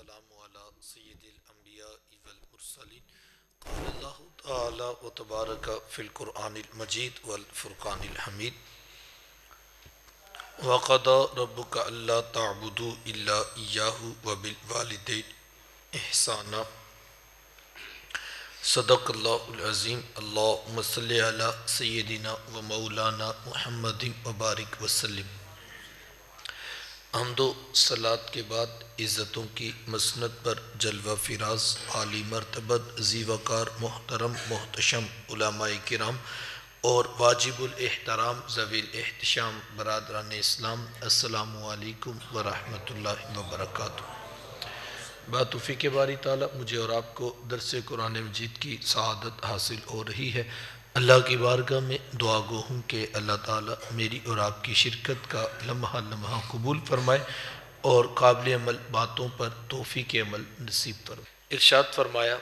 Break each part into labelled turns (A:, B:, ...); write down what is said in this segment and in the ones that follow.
A: والسلام على سید الانبیاء والمرسلین قال اللہ تعالی و تبارک فی القرآن المجید والفرقان الحمید وقضى ربك الا تعبدوا الا اياه وبالوالدين احسانا صدق اللہ العظیم اللہم صلی علی سیدنا و مولانا محمد وبارک وسلم۔ حمد و صلات کے بعد عزتوں کی مسند پر جلوہ فراز عالی مرتبت ذی وقار محترم محتشم علماء کرام اور واجب الاحترام ذوی الاحتشام برادران اسلام، السلام علیکم ورحمۃ اللہ وبرکاتہ۔ توفیق باری تعالیٰ مجھے اور آپ کو درس قرآن مجید کی سعادت حاصل ہو رہی ہے۔ اللہ کی بارگاہ میں دعا گو ہوں کہ اللہ تعالیٰ میری اور آپ کی شرکت کا لمحہ لمحہ قبول فرمائے اور قابل عمل باتوں پر توفیق عمل نصیب فرمائے۔ ارشاد فرمایا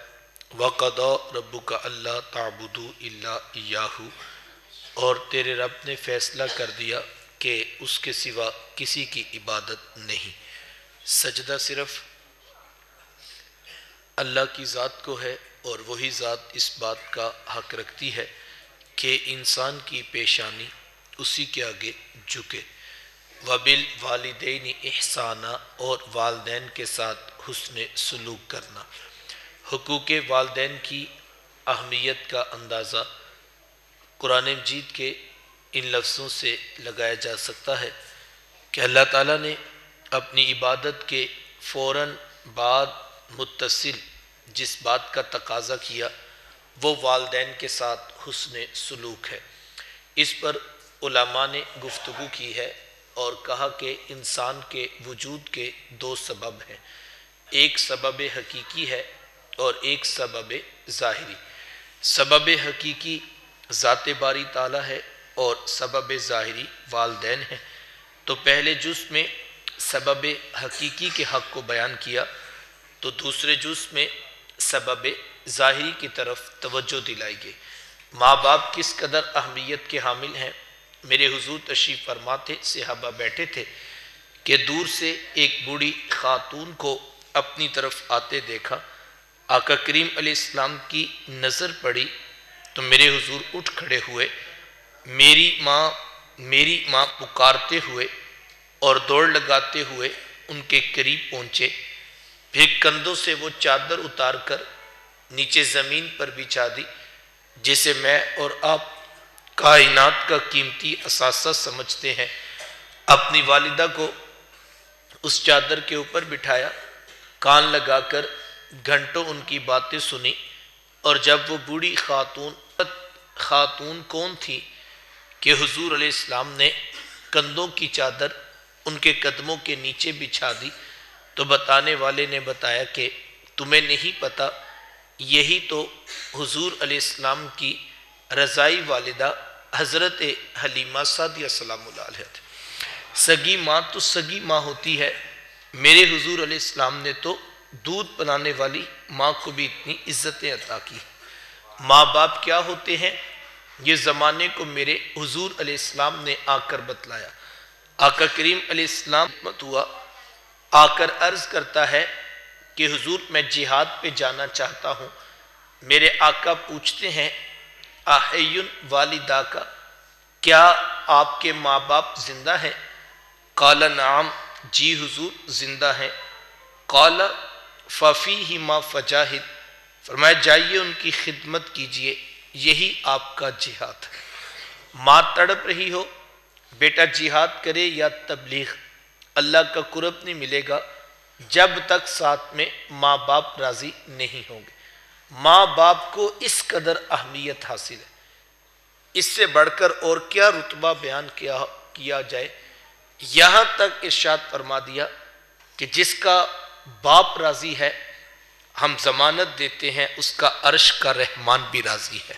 A: وَقَضَى رَبُّكَ أَلَّا تَعْبُدُوا إِلَّا إِيَّاهُ، اور تیرے رب نے فیصلہ کر دیا کہ اس کے سوا کسی کی عبادت نہیں۔ سجدہ صرف اللہ کی ذات کو ہے اور وہی ذات اس بات کا حق رکھتی ہے کہ انسان کی پیشانی اسی کے آگے جھکے۔ وَبِالْوَالِدَيْنِ إِحْسَانًا، اور والدین کے ساتھ حسن سلوک کرنا۔ حقوق والدین کی اہمیت کا اندازہ قرآن مجید کے ان لفظوں سے لگایا جا سکتا ہے کہ اللہ تعالیٰ نے اپنی عبادت کے فوراً بعد متصل جس بات کا تقاضا کیا وہ والدین کے ساتھ حسن سلوک ہے۔ اس پر علماء نے گفتگو کی ہے اور کہا کہ انسان کے وجود کے دو سبب ہیں، ایک سبب حقیقی ہے اور ایک سبب ظاہری۔ سبب حقیقی ذات باری تعالیٰ ہے اور سبب ظاہری والدین ہیں۔ تو پہلے جز میں سبب حقیقی کے حق کو بیان کیا تو دوسرے جز میں سبب ظاہری کی طرف توجہ دلائی گئی۔ ماں باپ کس قدر اہمیت کے حامل ہیں، میرے حضور تشریف فرما تھے، صحابہ بیٹھے تھے کہ دور سے ایک بوڑھی خاتون کو اپنی طرف آتے دیکھا، آقا کریم علیہ السلام کی نظر پڑی تو میرے حضور اٹھ کھڑے ہوئے، میری ماں پکارتے ہوئے اور دوڑ لگاتے ہوئے ان کے قریب پہنچے، پھر کندھوں سے وہ چادر اتار کر نیچے زمین پر بچھا دی جسے میں اور آپ کائنات کا قیمتی اثاثہ سمجھتے ہیں۔ اپنی والدہ کو اس چادر کے اوپر بٹھایا، کان لگا کر گھنٹوں ان کی باتیں سنی، اور جب وہ بوڑھی خاتون کون تھی کہ حضور علیہ السلام نے کندھوں کی چادر ان کے قدموں کے نیچے بچھا دی تو بتانے والے نے بتایا کہ تمہیں نہیں پتا، یہی تو حضور علیہ السلام کی رضائی والدہ حضرت حلیمہ سعدیہ سلام اللہ علیہ تھے۔ سگی ماں تو سگی ماں ہوتی ہے، میرے حضور علیہ السلام نے تو دودھ پلانے والی ماں کو بھی اتنی عزتیں عطا کی۔ ماں باپ کیا ہوتے ہیں یہ زمانے کو میرے حضور علیہ السلام نے آ کر بتلایا۔ آقا کریم علیہ السلام مت ہوا، آ کر عرض کرتا ہے کہ حضور میں جہاد پہ جانا چاہتا ہوں۔ میرے آقا پوچھتے ہیں احیٌ والدہ کا، کیا آپ کے ماں باپ زندہ ہیں؟ قال نعم، جی حضور زندہ ہیں۔ قال ففیہما فجاہد، فرمایا جائیے ان کی خدمت کیجئے، یہی آپ کا جہاد ہے۔ ماں تڑپ رہی ہو، بیٹا جہاد کرے یا تبلیغ، اللہ کا قرب نہیں ملے گا جب تک ساتھ میں ماں باپ راضی نہیں ہوں گے۔ ماں باپ کو اس قدر اہمیت حاصل ہے، اس سے بڑھ کر اور کیا رتبہ بیان کیا جائے۔ یہاں تک ارشاد فرما دیا کہ جس کا باپ راضی ہے ہم ضمانت دیتے ہیں اس کا عرش کا رحمان بھی راضی ہے،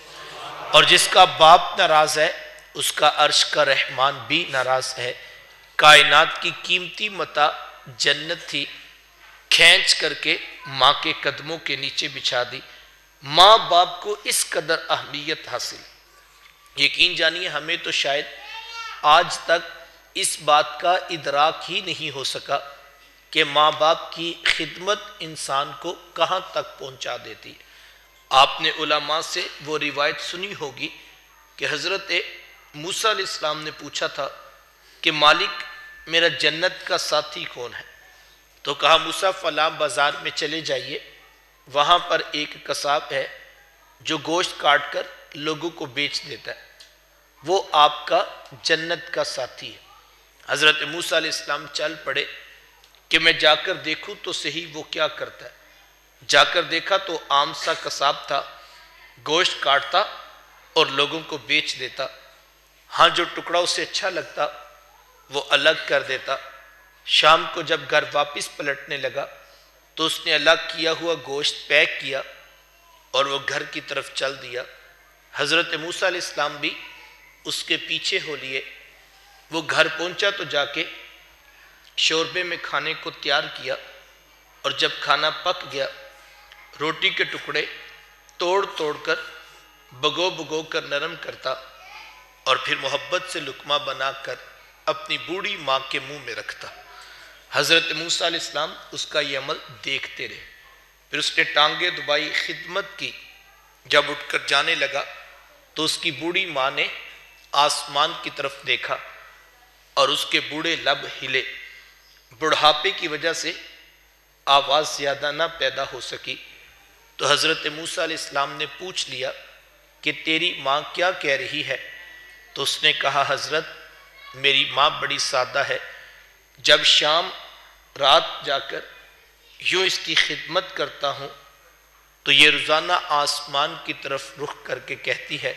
A: اور جس کا باپ ناراض ہے اس کا عرش کا رحمان بھی ناراض ہے۔ کائنات کی قیمتی متاع جنت تھی، کھینچ کر کے ماں کے قدموں کے نیچے بچھا دی۔ ماں باپ کو اس قدر اہمیت حاصل، یقین جانیے ہمیں تو شاید آج تک اس بات کا ادراک ہی نہیں ہو سکا کہ ماں باپ کی خدمت انسان کو کہاں تک پہنچا دیتی ہے۔ آپ نے علماء سے وہ روایت سنی ہوگی کہ حضرت موسیٰ علیہ السلام نے پوچھا تھا کہ مالک میرا جنت کا ساتھی کون ہے؟ تو کہا موسیٰ فلاں بازار میں چلے جائیے، وہاں پر ایک قصاب ہے جو گوشت کاٹ کر لوگوں کو بیچ دیتا ہے، وہ آپ کا جنت کا ساتھی ہے۔ حضرت موسیٰ علیہ السلام چل پڑے کہ میں جا کر دیکھوں تو صحیح وہ کیا کرتا ہے۔ جا کر دیکھا تو عام سا قصاب تھا، گوشت کاٹتا اور لوگوں کو بیچ دیتا، ہاں جو ٹکڑا اسے اچھا لگتا وہ الگ کر دیتا۔ شام کو جب گھر واپس پلٹنے لگا تو اس نے الگ کیا ہوا گوشت پیک کیا اور وہ گھر کی طرف چل دیا۔ حضرت موسیٰ علیہ السلام بھی اس کے پیچھے ہو لیے۔ وہ گھر پہنچا تو جا کے شوربے میں کھانے کو تیار کیا، اور جب کھانا پک گیا روٹی کے ٹکڑے توڑ توڑ کر بگو بگو کر نرم کرتا اور پھر محبت سے لقمہ بنا کر اپنی بوڑھی ماں کے منہ میں رکھتا۔ حضرت موسیٰ علیہ السلام اس کا یہ عمل دیکھتے رہے، پھر اس نے ٹانگیں دبائی، خدمت کی۔ جب اٹھ کر جانے لگا تو اس کی بوڑھی ماں نے آسمان کی طرف دیکھا اور اس کے بوڑھے لب ہلے۔ بڑھاپے کی وجہ سے آواز زیادہ نہ پیدا ہو سکی، تو حضرت موسیٰ علیہ السلام نے پوچھ لیا کہ تیری ماں کیا کہہ رہی ہے؟ تو اس نے کہا حضرت میری ماں بڑی سادہ ہے، جب شام رات جا کر یوں اس کی خدمت کرتا ہوں تو یہ روزانہ آسمان کی طرف رخ کر کے کہتی ہے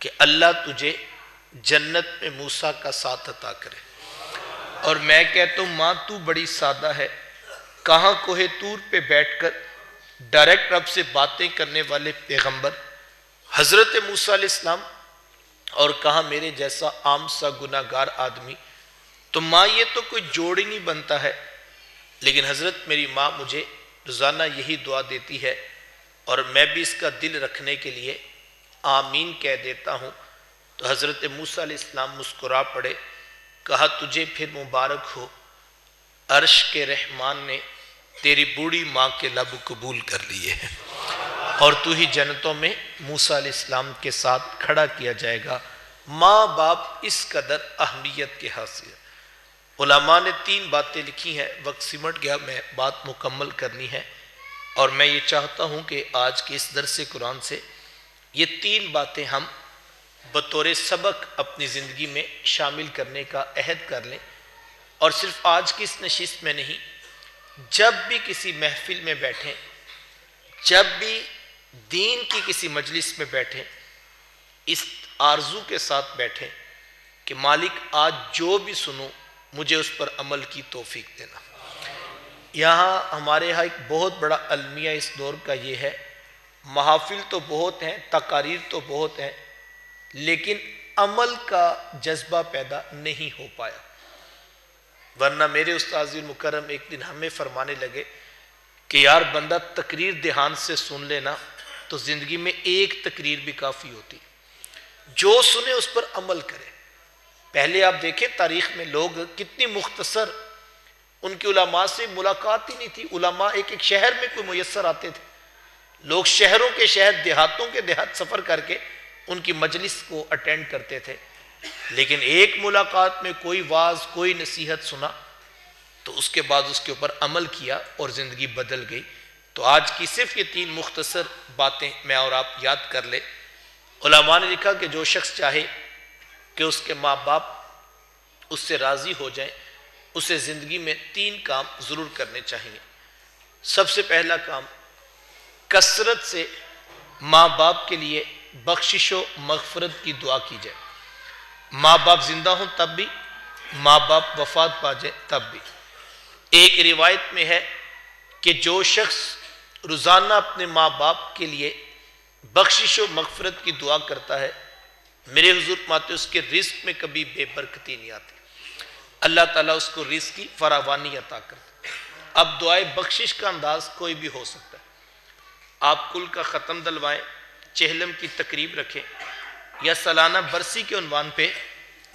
A: کہ اللہ تجھے جنت میں موسیٰ کا ساتھ عطا کرے، اور میں کہتا ہوں ماں تو بڑی سادہ ہے، کہاں کوہ طور پہ بیٹھ کر ڈائریکٹ رب سے باتیں کرنے والے پیغمبر حضرت موسیٰ علیہ السلام، اور کہاں میرے جیسا عام سا گناہگار آدمی۔ تو ماں یہ تو کوئی جوڑ ہی نہیں بنتا ہے، لیکن حضرت میری ماں مجھے روزانہ یہی دعا دیتی ہے اور میں بھی اس کا دل رکھنے کے لیے آمین کہہ دیتا ہوں۔ تو حضرت موسیٰ علیہ السلام مسکرا پڑے، کہا تجھے پھر مبارک ہو، عرش کے رحمان نے تیری بوڑھی ماں کے لب قبول کر لیے ہیں، اور تو ہی جنتوں میں موسیٰ علیہ السلام کے ساتھ کھڑا کیا جائے گا۔ ماں باپ اس قدر اہمیت کے حاصل۔ علماء نے 3 باتیں لکھی ہیں، وقت سمٹ گیا، میں بات مکمل کرنی ہے، اور میں یہ چاہتا ہوں کہ آج کے اس درس قرآن سے یہ 3 باتیں ہم بطور سبق اپنی زندگی میں شامل کرنے کا عہد کر لیں، اور صرف آج کی اس نشست میں نہیں، جب بھی کسی محفل میں بیٹھیں، جب بھی دین کی کسی مجلس میں بیٹھیں، اس آرزو کے ساتھ بیٹھیں کہ مالک آج جو بھی سنوں مجھے اس پر عمل کی توفیق دینا۔ یہاں ہمارے ہاں ایک بہت بڑا المیہ اس دور کا یہ ہے، محافل تو بہت ہیں، تقاریر تو بہت ہیں، لیکن عمل کا جذبہ پیدا نہیں ہو پایا۔ ورنہ میرے استاذ المکرم ایک دن ہمیں فرمانے لگے کہ یار بندہ تقریر دھیان سے سن لینا تو زندگی میں ایک تقریر بھی کافی ہوتی، جو سنے اس پر عمل کرے۔ پہلے آپ دیکھیں تاریخ میں لوگ کتنی مختصر، ان کی علماء سے ملاقات ہی نہیں تھی، علماء ایک ایک شہر میں کوئی میسر آتے تھے، لوگ شہروں کے شہر، دیہاتوں کے دیہات سفر کر کے ان کی مجلس کو اٹینڈ کرتے تھے، لیکن ایک ملاقات میں کوئی واعظ، کوئی نصیحت سنا تو اس کے بعد اس کے اوپر عمل کیا اور زندگی بدل گئی۔ تو آج کی صرف یہ 3 مختصر باتیں میں اور آپ یاد کر لیں۔ علماء نے لکھا کہ جو شخص چاہے کہ اس کے ماں باپ اس سے راضی ہو جائیں، اسے زندگی میں 3 کام ضرور کرنے چاہیے۔ سب سے پہلا کام، کثرت سے ماں باپ کے لیے بخشش و مغفرت کی دعا کی جائے۔ ماں باپ زندہ ہوں تب بھی، ماں باپ وفات پا جائے تب بھی۔ ایک روایت میں ہے کہ جو شخص روزانہ اپنے ماں باپ کے لیے بخشش و مغفرت کی دعا کرتا ہے، میرے حضور فرماتے اس کے رزق میں کبھی بے برکتی نہیں آتی، اللہ تعالیٰ اس کو رزق کی فراوانی عطا کرتا ہے۔ اب دعائے بخشش کا انداز کوئی بھی ہو سکتا ہے، آپ کل کا ختم دلوائیں، چہلم کی تقریب رکھیں، یا سالانہ برسی کے عنوان پہ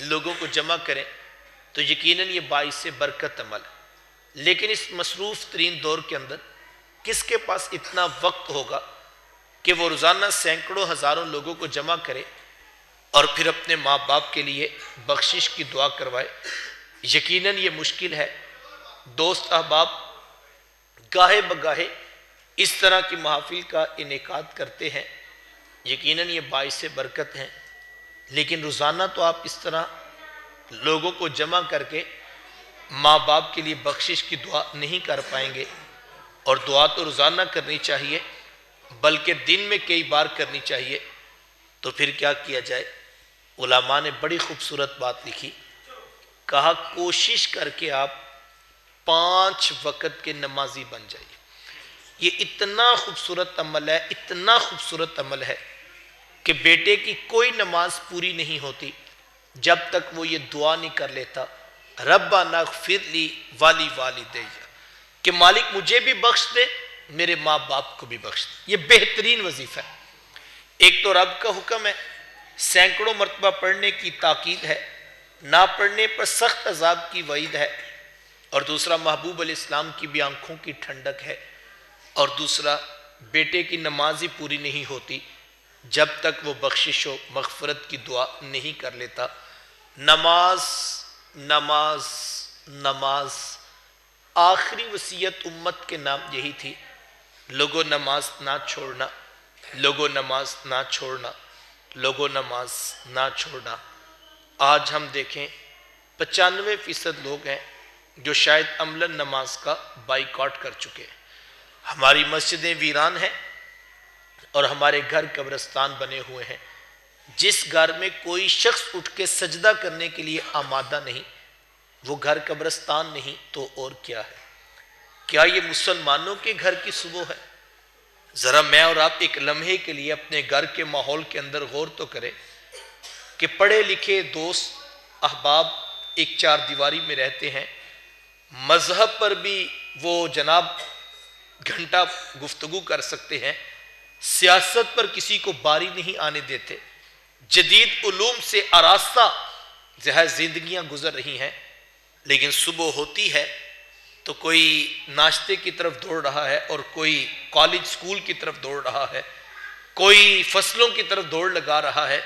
A: لوگوں کو جمع کریں، تو یقیناً یہ باعث برکت عمل ہے۔ لیکن اس مصروف ترین دور کے اندر کس کے پاس اتنا وقت ہوگا کہ وہ روزانہ سینکڑوں ہزاروں لوگوں کو جمع کرے اور پھر اپنے ماں باپ کے لیے بخشش کی دعا کروائے؟ یقیناً یہ مشکل ہے۔ دوست احباب گاہے بگاہے اس طرح کی محافل کا انعقاد کرتے ہیں، یقیناً یہ باعث برکت ہیں، لیکن روزانہ تو آپ اس طرح لوگوں کو جمع کر کے ماں باپ کے لیے بخشش کی دعا نہیں کر پائیں گے۔ اور دعا تو روزانہ کرنی چاہیے، بلکہ دن میں کئی بار کرنی چاہیے۔ تو پھر کیا کیا جائے؟ علماء نے بڑی خوبصورت بات لکھی، کہا کوشش کر کے آپ 5 وقت کے نمازی بن جائیے۔ یہ اتنا خوبصورت عمل ہے، اتنا خوبصورت عمل ہے کہ بیٹے کی کوئی نماز پوری نہیں ہوتی جب تک وہ یہ دعا نہیں کر لیتا، ربنا اغفر لی والی والدی، کہ مالک مجھے بھی بخش دے، میرے ماں باپ کو بھی بخش دے۔ یہ بہترین وظیفہ ہے۔ ایک تو رب کا حکم ہے، سینکڑوں مرتبہ پڑھنے کی تاکید ہے، نہ پڑھنے پر سخت عذاب کی وعید ہے، اور دوسرا محبوب علیہ السلام کی بھی آنکھوں کی ٹھنڈک ہے، اور دوسرا بیٹے کی نماز ہی پوری نہیں ہوتی جب تک وہ بخشش و مغفرت کی دعا نہیں کر لیتا۔ نماز نماز نماز، آخری وصیت امت کے نام یہی تھی، لوگوں نماز نہ چھوڑنا، لوگوں نماز نہ چھوڑنا، لوگوں نماز نہ چھوڑنا۔ آج ہم دیکھیں 95% لوگ ہیں جو شاید عملاً نماز کا بائیکاٹ کر چکے ہیں۔ ہماری مسجدیں ویران ہیں اور ہمارے گھر قبرستان بنے ہوئے ہیں۔ جس گھر میں کوئی شخص اٹھ کے سجدہ کرنے کے لیے آمادہ نہیں، وہ گھر قبرستان نہیں تو اور کیا ہے؟ کیا یہ مسلمانوں کے گھر کی صبح ہے؟ ذرا میں اور آپ ایک لمحے کے لیے اپنے گھر کے ماحول کے اندر غور تو کریں کہ پڑھے لکھے دوست احباب ایک 4 دیواری میں رہتے ہیں، مذہب پر بھی وہ جناب گھنٹہ گفتگو کر سکتے ہیں، سیاست پر کسی کو باری نہیں آنے دیتے، جدید علوم سے آراستہ زندگیاں گزر رہی ہیں، لیکن صبح ہوتی ہے تو کوئی ناشتے کی طرف دوڑ رہا ہے، اور کوئی کالج سکول کی طرف دوڑ رہا ہے، کوئی فصلوں کی طرف دوڑ لگا رہا ہے۔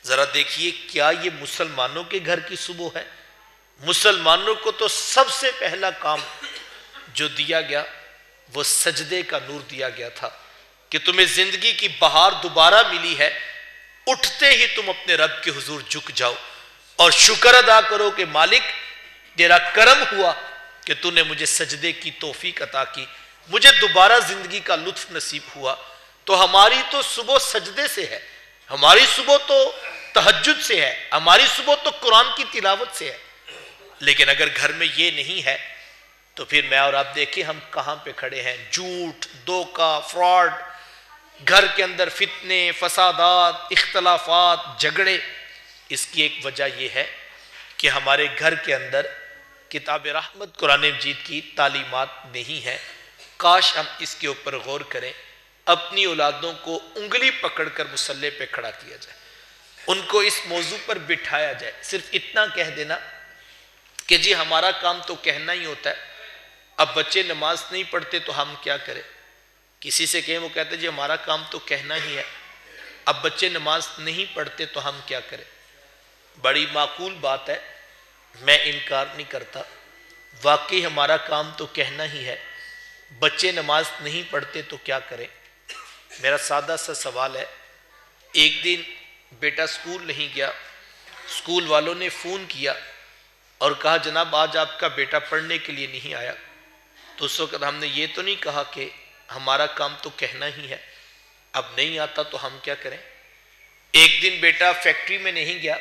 A: ذرا دیکھیے کیا یہ مسلمانوں کے گھر کی صبح ہے؟ مسلمانوں کو تو سب سے پہلا کام جو دیا گیا وہ سجدے کا نور دیا گیا تھا، کہ تمہیں زندگی کی بہار دوبارہ ملی ہے، اٹھتے ہی تم اپنے رب کے حضور جھک جاؤ اور شکر ادا کرو کہ مالک تیرا کرم ہوا کہ تو نے مجھے سجدے کی توفیق عطا کی، مجھے دوبارہ زندگی کا لطف نصیب ہوا۔ تو ہماری تو صبح سجدے سے ہے، ہماری صبح تو تہجد سے ہے، ہماری صبح تو قرآن کی تلاوت سے ہے۔ لیکن اگر گھر میں یہ نہیں ہے تو پھر میں اور آپ دیکھیں ہم کہاں پہ کھڑے ہیں؟ جھوٹ، دھوکہ، فراڈ، گھر کے اندر فتنے، فسادات، اختلافات، جھگڑے۔ اس کی ایک وجہ یہ ہے کہ ہمارے گھر کے اندر کتاب رحمت قرآن مجید کی تعلیمات نہیں ہیں۔ کاش ہم اس کے اوپر غور کریں، اپنی اولادوں کو انگلی پکڑ کر مصلی پہ کھڑا کیا جائے، ان کو اس موضوع پر بٹھایا جائے۔ صرف اتنا کہہ دینا کہ جی ہمارا کام تو کہنا ہی ہوتا ہے، اب بچے نماز نہیں پڑھتے تو ہم کیا کریں؟ کسی سے کہیں وہ کہتے ہیں جی ہمارا کام تو کہنا ہی ہے، اب بچے نماز نہیں پڑھتے تو ہم کیا کریں؟ بڑی معقول بات ہے، میں انکار نہیں کرتا، واقعی ہمارا کام تو کہنا ہی ہے، بچے نماز نہیں پڑھتے تو کیا کریں؟ میرا سادہ سا سوال ہے، ایک دن بیٹا سکول نہیں گیا، سکول والوں نے فون کیا اور کہا جناب آج آپ کا بیٹا پڑھنے کے لیے نہیں آیا، تو اس وقت ہم نے یہ تو نہیں کہا کہ ہمارا کام تو کہنا ہی ہے، اب نہیں آتا تو ہم کیا کریں؟ ایک دن بیٹا فیکٹری میں نہیں گیا،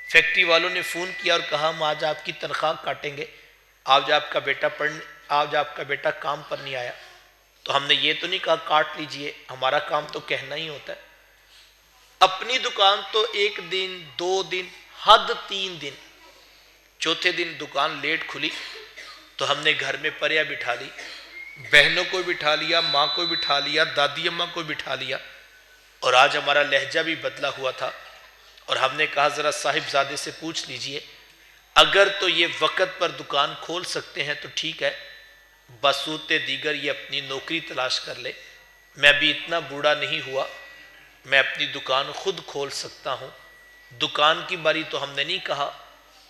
A: فیکٹری والوں نے فون کیا اور کہا ہم آج آپ کی تنخواہ کاٹیں گے، آج آپ کا بیٹا کام پر نہیں آیا، تو ہم نے یہ تو نہیں کہا کاٹ لیجئے، ہمارا کام تو کہنا ہی ہوتا ہے۔ اپنی دکان تو 1 دن 2 دن حد 3 دن، چوتھے دن دکان لیٹ کھلی تو ہم نے گھر میں پریا بٹھا لی، بہنوں کو بٹھا لیا، ماں کو بٹھا لیا، دادی اماں کو بٹھا لیا، اور آج ہمارا لہجہ بھی بدلا ہوا تھا، اور ہم نے کہا ذرا صاحب زادے سے پوچھ لیجئے اگر تو یہ وقت پر دکان کھول سکتے ہیں تو ٹھیک ہے، بصورت دیگر یہ اپنی نوکری تلاش کر لے۔ میں بھی اتنا بوڑھا نہیں ہوا، میں اپنی دکان خود کھول سکتا ہوں۔ دکان کی باری تو ہم نے نہیں کہا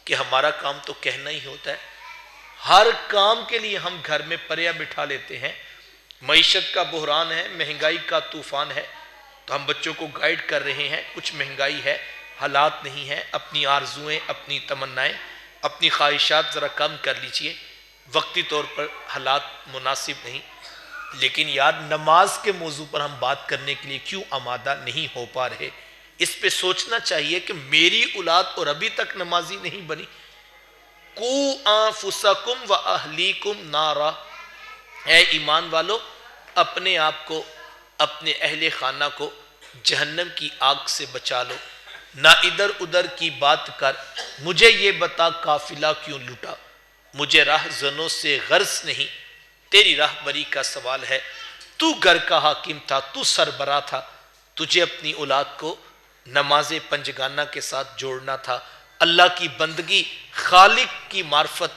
A: کہ ہمارا کام تو کہنا ہی ہوتا ہے، ہر کام کے لیے ہم گھر میں پریا بٹھا لیتے ہیں۔ معیشت کا بحران ہے، مہنگائی کا طوفان ہے، تو ہم بچوں کو گائیڈ کر رہے ہیں، کچھ مہنگائی ہے، حالات نہیں ہیں، اپنی آرزویں، اپنی تمنائیں، اپنی خواہشات ذرا کم کر لیجئے، وقتی طور پر حالات مناسب نہیں۔ لیکن یار نماز کے موضوع پر ہم بات کرنے کے لیے کیوں آمادہ نہیں ہو پا رہے؟ اس پہ سوچنا چاہیے کہ میری اولاد اور ابھی تک نمازی نہیں بنی۔ قُوا أَنفُسَكُمْ وَأَهْلِيكُمْ نَارًا، اے ایمان والو اپنے آپ کو، اپنے اہل خانہ کو جہنم کی آگ سے بچا لو۔ نہ ادھر ادھر کی بات کر، مجھے یہ بتا قافلہ کیوں لوٹا، مجھے راہ زنوں سے غرض نہیں، تیری راہ بری کا سوال ہے۔ تو گھر کا حاکم تھا، تو سربراہ تھا، تجھے اپنی اولاد کو نماز پنجگانہ کے ساتھ جوڑنا تھا، اللہ کی بندگی، خالق کی معرفت،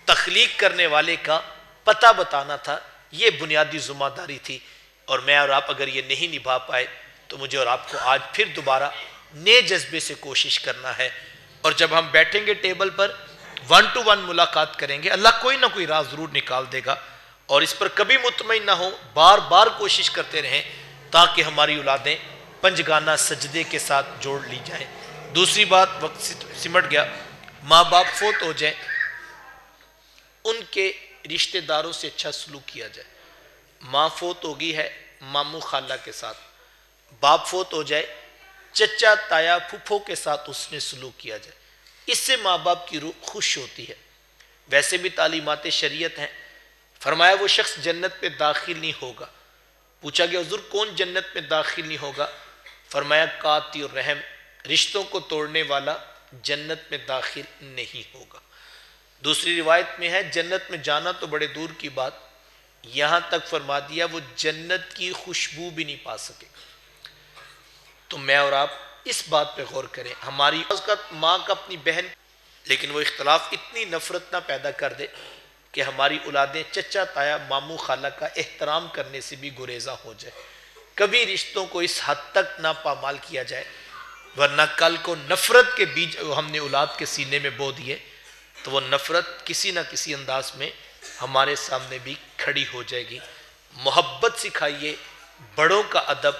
A: تخلیق کرنے والے کا پتہ بتانا تھا، یہ بنیادی ذمہ داری تھی۔ اور میں اور آپ اگر یہ نہیں نبھا پائے تو مجھے اور آپ کو آج پھر دوبارہ نئے جذبے سے کوشش کرنا ہے، اور جب ہم بیٹھیں گے ٹیبل پر 1 to 1 ملاقات کریں گے، اللہ کوئی نہ کوئی راز ضرور نکال دے گا، اور اس پر کبھی مطمئن نہ ہو، بار بار کوشش کرتے رہیں تاکہ ہماری اولادیں پنجگانہ سجدے کے ساتھ جوڑ لی جائیں۔ دوسری بات، وقت سمٹ گیا، ماں باپ فوت ہو جائیں ان کے رشتہ داروں سے اچھا سلوک کیا جائے۔ ماں فوت ہو گئی ہے ماموں خالہ کے ساتھ، باپ فوت ہو جائے چچا تایا پھپھو کے ساتھ اس نے سلوک کیا جائے، اس سے ماں باپ کی روح خوش ہوتی ہے۔ ویسے بھی تعلیمات شریعت ہیں، فرمایا وہ شخص جنت میں داخل نہیں ہوگا۔ پوچھا گیا حضور کون جنت میں داخل نہیں ہوگا؟ فرمایا قاطع الرحم، رشتوں کو توڑنے والا جنت میں داخل نہیں ہوگا۔ دوسری روایت میں ہے جنت میں جانا تو بڑے دور کی بات، یہاں تک فرما دیا وہ جنت کی خوشبو بھی نہیں پا سکے گا۔ تو میں اور آپ اس بات پہ غور کریں، ہماری ماں کا اپنی بہن، لیکن وہ اختلاف اتنی نفرت نہ پیدا کر دے کہ ہماری اولادیں چچا تایا ماموں خالہ کا احترام کرنے سے بھی گریزاں ہو جائے۔ کبھی رشتوں کو اس حد تک نہ پامال کیا جائے، ورنہ کل کو نفرت کے بیج ہم نے اولاد کے سینے میں بو دیے تو وہ نفرت کسی نہ کسی انداز میں ہمارے سامنے بھی کھڑی ہو جائے گی۔ محبت سکھائیے، بڑوں کا ادب،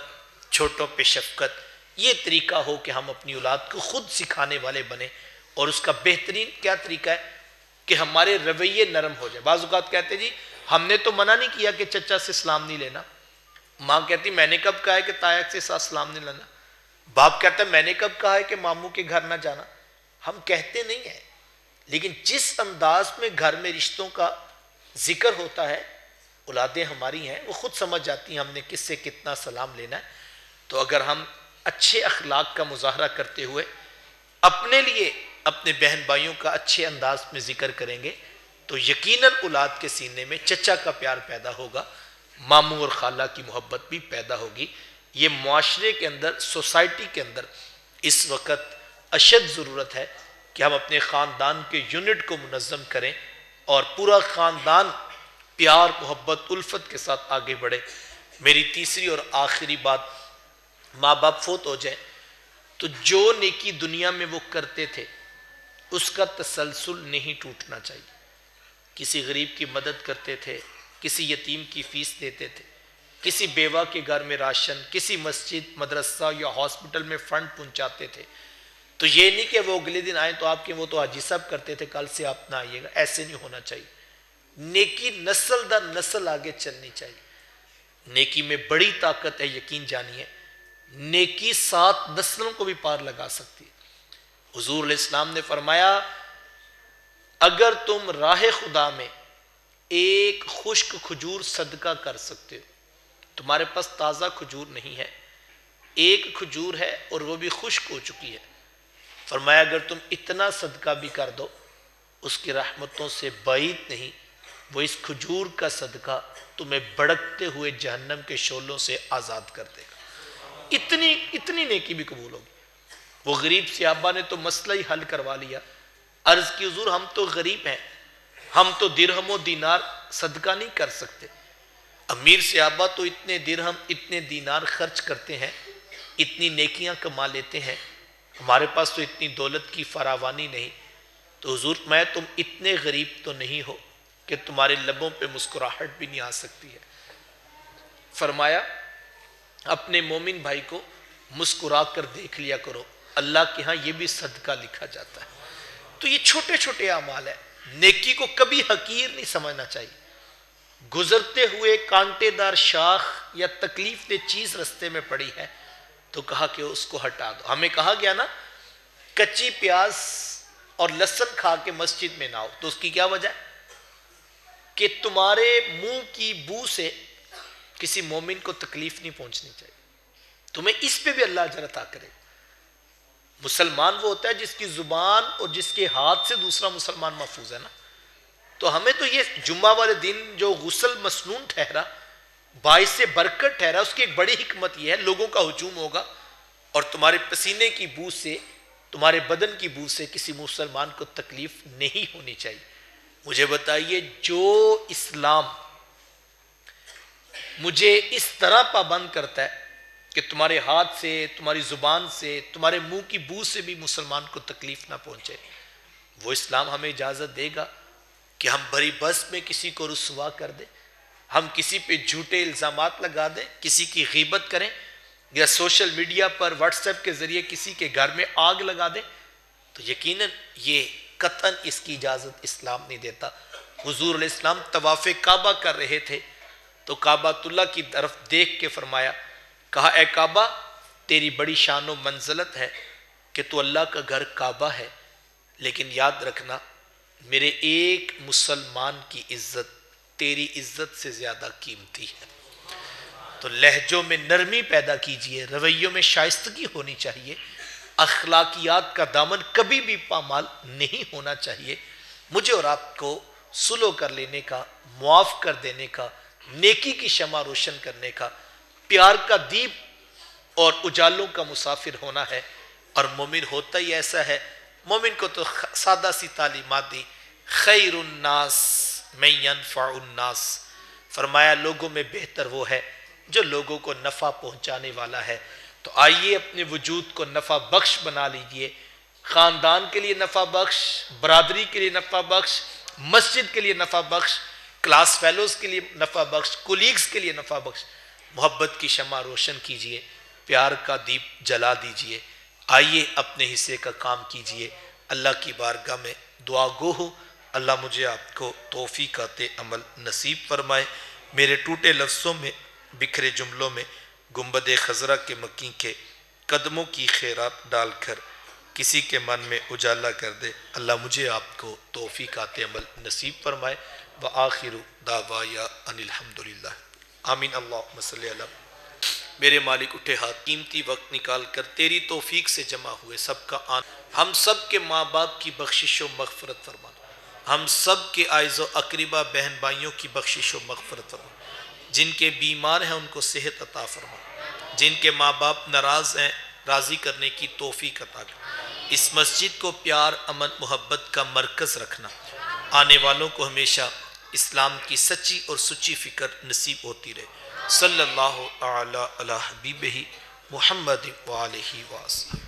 A: چھوٹوں پہ شفقت، یہ طریقہ ہو کہ ہم اپنی اولاد کو خود سکھانے والے بنیں، اور اس کا بہترین کیا طریقہ ہے کہ ہمارے رویے نرم ہو جائے۔ بعض اوقات کہتے جی ہم نے تو منع نہیں کیا کہ چچا سے سلام نہیں لینا، ماں کہتی میں نے کب کہا ہے کہ تایا سے ساتھ سلام نہیں لینا، باپ کہتا ہے میں نے کب کہا ہے کہ ماموں کے گھر نہ جانا۔ ہم کہتے نہیں ہیں، لیکن جس انداز میں گھر میں رشتوں کا ذکر ہوتا ہے، اولادیں ہماری ہیں وہ خود سمجھ جاتی ہیں ہم نے کس سے کتنا سلام لینا ہے۔ تو اگر ہم اچھے اخلاق کا مظاہرہ کرتے ہوئے اپنے لیے اپنے بہن بھائیوں کا اچھے انداز میں ذکر کریں گے تو یقیناً اولاد کے سینے میں چچا کا پیار پیدا ہوگا، ماموں اور خالہ کی محبت بھی پیدا ہوگی۔ یہ معاشرے کے اندر، سوسائٹی کے اندر اس وقت اشد ضرورت ہے کہ ہم اپنے خاندان کے یونٹ کو منظم کریں اور پورا خاندان پیار، محبت، الفت کے ساتھ آگے بڑھے۔ میری تیسری اور آخری بات، ماں باپ فوت ہو جائیں تو جو نیکی دنیا میں وہ کرتے تھے اس کا تسلسل نہیں ٹوٹنا چاہیے۔ کسی غریب کی مدد کرتے تھے، کسی یتیم کی فیس دیتے تھے، کسی بیوہ کے گھر میں راشن، کسی مسجد، مدرسہ یا ہاسپٹل میں فنڈ پہنچاتے تھے، تو یہ نہیں کہ وہ اگلے دن آئیں تو آپ کے وہ تو حاجی صاحب کرتے تھے کل سے آپ نہ آئیے گا، ایسے نہیں ہونا چاہیے۔ نیکی نسل در نسل آگے چلنی چاہیے۔ نیکی میں بڑی طاقت ہے، یقین جانیے، نیکی 7 نسلوں کو بھی پار لگا سکتی ہے۔ حضور علیہ السلام نے فرمایا اگر تم راہ خدا میں ایک خشک کھجور صدقہ کر سکتے ہو، تمہارے پاس تازہ کھجور نہیں ہے، ایک کھجور ہے اور وہ بھی خشک ہو چکی ہے، فرمایا اگر تم اتنا صدقہ بھی کر دو اس کی رحمتوں سے بعید نہیں، وہ اس کھجور کا صدقہ تمہیں بڑکتے ہوئے جہنم کے شعلوں سے آزاد کر دے گا۔ اتنی نیکی بھی قبول ہوگی۔ وہ غریب صحابہ نے تو مسئلہ ہی حل کروا لیا، عرض کی حضور ہم تو غریب ہیں، ہم تو درہم و دینار صدقہ نہیں کر سکتے، امیر صحابہ تو اتنے درہم اتنے دینار خرچ کرتے ہیں، اتنی نیکیاں کما لیتے ہیں، ہمارے پاس تو اتنی دولت کی فراوانی نہیں، تو حضور میں تم اتنے غریب تو نہیں ہو کہ تمہارے لبوں پہ مسکراہٹ بھی نہیں آ سکتی ہے۔ فرمایا اپنے مومن بھائی کو مسکرا کر دیکھ لیا کرو، اللہ کے ہاں یہ بھی صدقہ لکھا جاتا ہے۔ تو یہ چھوٹے چھوٹے اعمال ہیں، نیکی کو کبھی حقیر نہیں سمجھنا چاہیے۔ گزرتے ہوئے کانٹے دار شاخ یا تکلیف دہ چیز رستے میں پڑی ہے تو کہا کہ اس کو ہٹا دو۔ ہمیں کہا گیا نا کچی پیاز اور لہسن کھا کے مسجد میں نہ آؤ، تو اس کی کیا وجہ ہے کہ تمہارے منہ کی بو سے کسی مومن کو تکلیف نہیں پہنچنی چاہیے، تمہیں اس پہ بھی اللہ اجر عطا کرے۔ مسلمان وہ ہوتا ہے جس کی زبان اور جس کے ہاتھ سے دوسرا مسلمان محفوظ ہے نا۔ تو ہمیں تو یہ جمعہ والے دن جو غسل مسنون ٹھہرا، باعث برکت ٹھہرا، اس کی ایک بڑی حکمت یہ ہے لوگوں کا ہجوم ہوگا اور تمہارے پسینے کی بو سے، تمہارے بدن کی بو سے کسی مسلمان کو تکلیف نہیں ہونی چاہیے۔ مجھے بتائیے جو اسلام مجھے اس طرح پابند کرتا ہے کہ تمہارے ہاتھ سے، تمہاری زبان سے، تمہارے منہ کی بو سے بھی مسلمان کو تکلیف نہ پہنچے، وہ اسلام ہمیں اجازت دے گا کہ ہم بھری بس میں کسی کو رسوا کر دیں، ہم کسی پہ جھوٹے الزامات لگا دیں، کسی کی غیبت کریں یا سوشل میڈیا پر واٹس ایپ کے ذریعے کسی کے گھر میں آگ لگا دیں؟ تو یقیناً یہ قطعاً اس کی اجازت اسلام نہیں دیتا۔ حضور علیہ السلام طواف کعبہ کر رہے تھے تو کعبہ اللہ کی طرف دیکھ کے فرمایا، کہا اے کعبہ تیری بڑی شان و منزلت ہے کہ تو اللہ کا گھر کعبہ ہے، لیکن یاد رکھنا میرے ایک مسلمان کی عزت تیری عزت سے زیادہ قیمتی ہے۔ تو لہجوں میں نرمی پیدا کیجئے، رویوں میں شائستگی ہونی چاہیے، اخلاقیات کا دامن کبھی بھی پامال نہیں ہونا چاہیے۔ مجھے اور آپ کو سلو کر لینے کا، معاف کر دینے کا، نیکی کی شمع روشن کرنے کا، پیار کا دیپ اور اجالوں کا مسافر ہونا ہے، اور مومن ہوتا ہی ایسا ہے۔ مومن کو تو سادہ سی تعلیمات دی، خیر الناس من ینفع الناس، فرمایا لوگوں میں بہتر وہ ہے جو لوگوں کو نفع پہنچانے والا ہے۔ تو آئیے اپنے وجود کو نفع بخش بنا لیجئے، خاندان کے لیے نفع بخش، برادری کے لیے نفع بخش، مسجد کے لیے نفع بخش، کلاس فیلوز کے لیے نفع بخش، کولیگز کے لیے نفع بخش۔ محبت کی شمع روشن کیجئے، پیار کا دیپ جلا دیجئے، آئیے اپنے حصے کا کام کیجئے۔ اللہ کی بارگاہ میں دعا گو ہوں، اللہ مجھے آپ کو توفیقات عمل نصیب فرمائے۔ میرے ٹوٹے لفظوں میں، بکھرے جملوں میں گنبد خضرا کے مکی کے قدموں کی خیرات ڈال کر کسی کے من میں اجالا کر دے۔ اللہ مجھے آپ کو توفیقات عمل نصیب فرمائے۔ وآخر دعوایا ان الحمدللہ، آمین اللہم صلی اللہ۔ میرے مالک اٹھے ہاتھ قیمتی وقت نکال کر تیری توفیق سے جمع ہوئے سب کا آن، ہم سب کے ماں باپ کی بخشش و مغفرت فرما، ہم سب کے اعز و اقربا بہن بھائیوں کی بخشش و مغفرت فرما، جن کے بیمار ہیں ان کو صحت عطا فرما، جن کے ماں باپ ناراض ہیں راضی کرنے کی توفیق عطا کر، اس مسجد کو پیار امن محبت کا مرکز رکھنا، آنے والوں کو ہمیشہ اسلام کی سچی اور سچی فکر نصیب ہوتی رہے۔ صلی اللہ علی حبیبہ محمد وآلہ وسلم۔